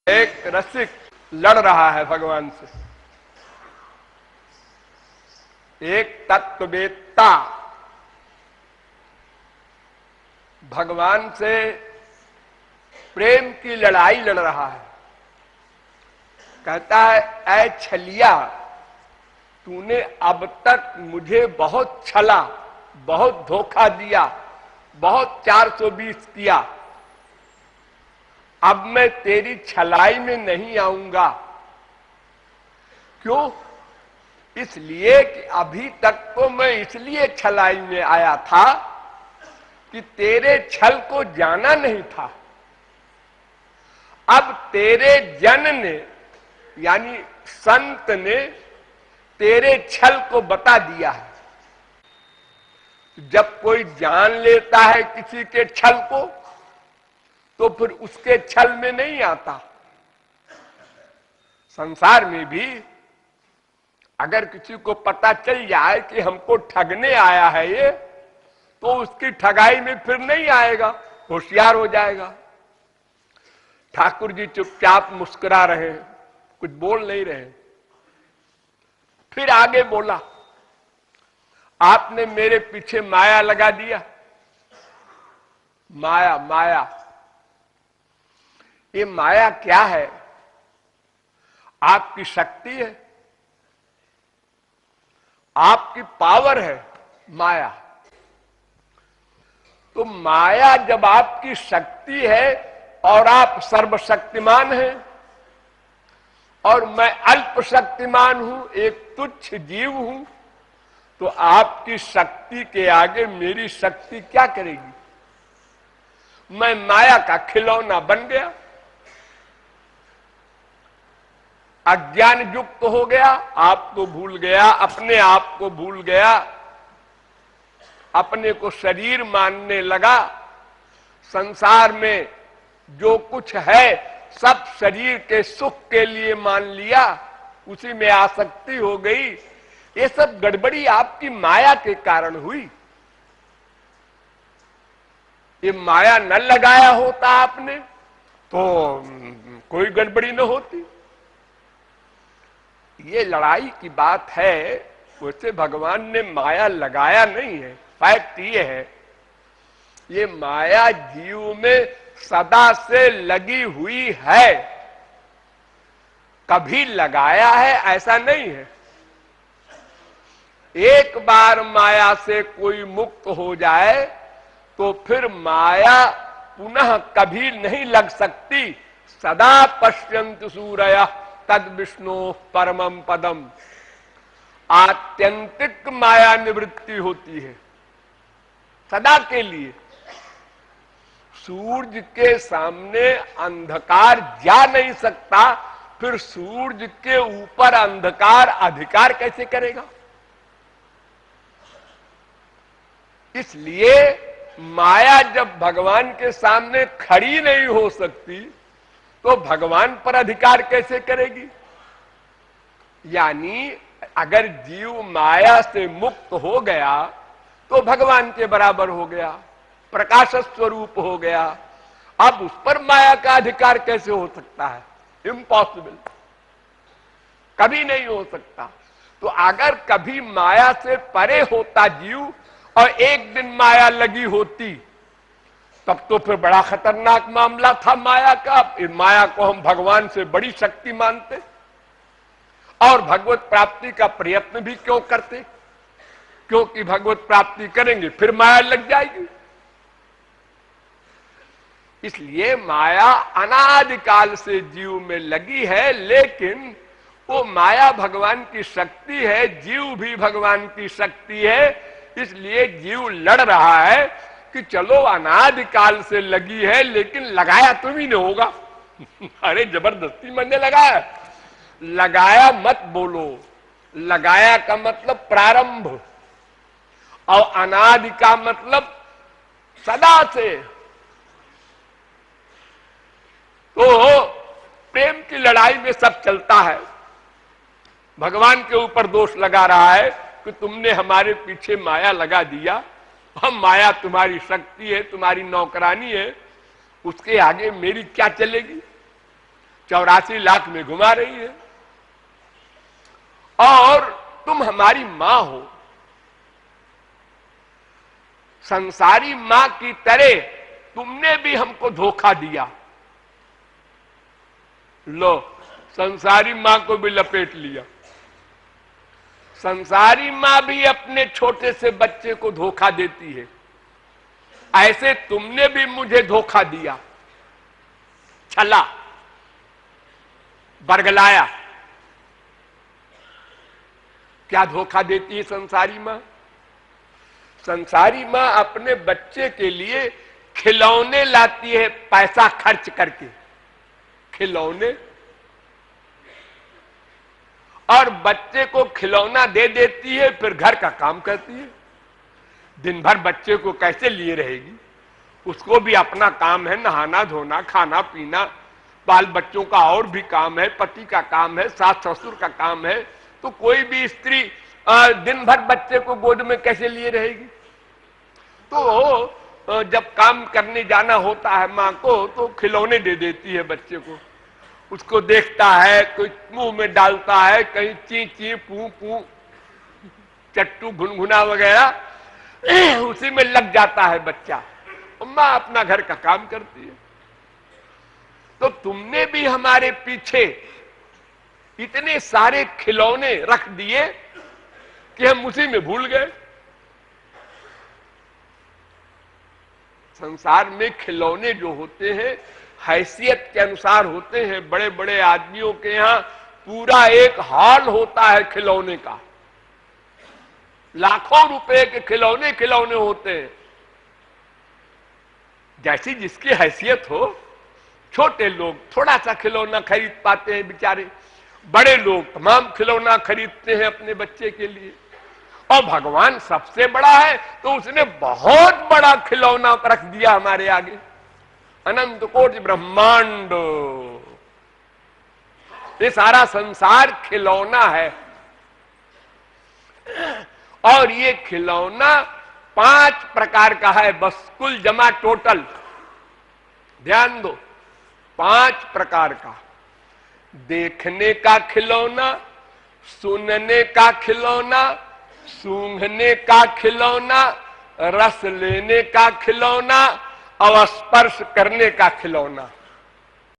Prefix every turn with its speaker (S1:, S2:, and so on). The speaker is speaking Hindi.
S1: एक रसिक लड़ रहा है भगवान से। एक तत्ववेत्ता भगवान से प्रेम की लड़ाई लड़ रहा है। कहता है, ऐ छलिया, तूने अब तक मुझे बहुत छला, बहुत धोखा दिया, बहुत 420 किया। अब मैं तेरी छलाई में नहीं आऊंगा। क्यों? इसलिए कि अभी तक तो मैं इसलिए छलाई में आया था कि तेरे छल को जाना नहीं था। अब तेरे जन ने यानी संत ने तेरे छल को बता दिया है। जब कोई जान लेता है किसी के छल को तो फिर उसके छल में नहीं आता। संसार में भी अगर किसी को पता चल जाए कि हमको ठगने आया है ये, तो उसकी ठगाई में फिर नहीं आएगा, होशियार हो जाएगा। ठाकुर जी चुपचाप मुस्कुरा रहे हैं, कुछ बोल नहीं रहे। फिर आगे बोला, आपने मेरे पीछे माया लगा दिया। माया माया, ये माया क्या है? आपकी शक्ति है, आपकी पावर है माया। तो माया जब आपकी शक्ति है और आप सर्वशक्तिमान हैं और मैं अल्प शक्तिमान हूं, एक तुच्छ जीव हूं, तो आपकी शक्ति के आगे मेरी शक्ति क्या करेगी? मैं माया का खिलौना बन गया, अज्ञान युक्त हो गया, आपको भूल गया, अपने आप को भूल गया, अपने को शरीर मानने लगा। संसार में जो कुछ है सब शरीर के सुख के लिए मान लिया, उसी में आसक्ति हो गई। ये सब गड़बड़ी आपकी माया के कारण हुई। ये माया न लगाया होता आपने तो कोई गड़बड़ी न होती। ये लड़ाई की बात है, वैसे भगवान ने माया लगाया नहीं है। फैक्ट ये है, ये माया जीव में सदा से लगी हुई है, कभी लगाया है ऐसा नहीं है। एक बार माया से कोई मुक्त हो जाए तो फिर माया पुनः कभी नहीं लग सकती। सदा पश्यन्तु सूरयः तद विष्णु परमम पदम। आत्यंतिक माया निवृत्ति होती है सदा के लिए। सूरज के सामने अंधकार जा नहीं सकता, फिर सूरज के ऊपर अंधकार अधिकार कैसे करेगा? इसलिए माया जब भगवान के सामने खड़ी नहीं हो सकती तो भगवान पर अधिकार कैसे करेगी? यानी अगर जीव माया से मुक्त हो गया तो भगवान के बराबर हो गया, प्रकाश स्वरूप हो गया। अब उस पर माया का अधिकार कैसे हो सकता है? इम्पॉसिबल, कभी नहीं हो सकता। तो अगर कभी माया से परे होता जीव और एक दिन माया लगी होती, तब तो फिर बड़ा खतरनाक मामला था माया का। माया को हम भगवान से बड़ी शक्ति मानते और भगवत प्राप्ति का प्रयत्न भी क्यों करते? क्योंकि भगवत प्राप्ति करेंगे फिर माया लग जाएगी। इसलिए माया अनादिकाल से जीव में लगी है, लेकिन वो माया भगवान की शक्ति है, जीव भी भगवान की शक्ति है। इसलिए जीव लड़ रहा है कि चलो अनादिकाल से लगी है, लेकिन लगाया तुम ही नहीं होगा। अरे जबरदस्ती मैंने लगाया। लगाया मत बोलो, लगाया का मतलब प्रारंभ और अनादि का मतलब सदा से। तो प्रेम की लड़ाई में सब चलता है। भगवान के ऊपर दोष लगा रहा है कि तुमने हमारे पीछे माया लगा दिया, हम माया तुम्हारी शक्ति है, तुम्हारी नौकरानी है, उसके आगे मेरी क्या चलेगी? 84 लाख में घुमा रही है और तुम हमारी मां हो। संसारी मां की तरह तुमने भी हमको धोखा दिया। लो, संसारी मां को भी लपेट लिया। संसारी मां भी अपने छोटे से बच्चे को धोखा देती है, ऐसे तुमने भी मुझे धोखा दिया, छला, बरगलाया। क्या धोखा देती है संसारी मां? संसारी मां अपने बच्चे के लिए खिलौने लाती है, पैसा खर्च करके, खिलौने, और बच्चे को खिलौना दे देती है, फिर घर का काम करती है। दिन भर बच्चे को कैसे लिए रहेगी? उसको भी अपना काम है, नहाना धोना, खाना पीना, बाल बच्चों का और भी काम है, पति का काम है, सास ससुर का काम है। तो कोई भी स्त्री दिन भर बच्चे को गोद में कैसे लिए रहेगी? तो जब काम करने जाना होता है मां को, तो खिलौने दे देती है बच्चे को। उसको देखता है, कोई मुंह में डालता है, कहीं ची ची पू पू, चट्टू घुनघुना वगैरह, उसी में लग जाता है बच्चा। मां अपना घर का काम करती है। तो तुमने भी हमारे पीछे इतने सारे खिलौने रख दिए कि हम उसी में भूल गए। संसार में खिलौने जो होते हैं हैसियत के अनुसार होते हैं। बड़े बड़े आदमियों के यहां पूरा एक हॉल होता है खिलौने का, लाखों रुपए के खिलौने खिलौने होते हैं। जैसी जिसकी हैसियत हो, छोटे लोग थोड़ा सा खिलौना खरीद पाते हैं बेचारे, बड़े लोग तमाम खिलौना खरीदते हैं अपने बच्चे के लिए। और भगवान सबसे बड़ा है तो उसने बहुत बड़ा खिलौना रख दिया हमारे आगे, अनंत कोटि ब्रह्मांड। ये सारा संसार खिलौना है। और ये खिलौना 5 प्रकार का है, बस कुल जमा टोटल ध्यान दो, 5 प्रकार का। देखने का खिलौना, सुनने का खिलौना, सूंघने का खिलौना, रस लेने का खिलौना और स्पर्श करने का खिलौना।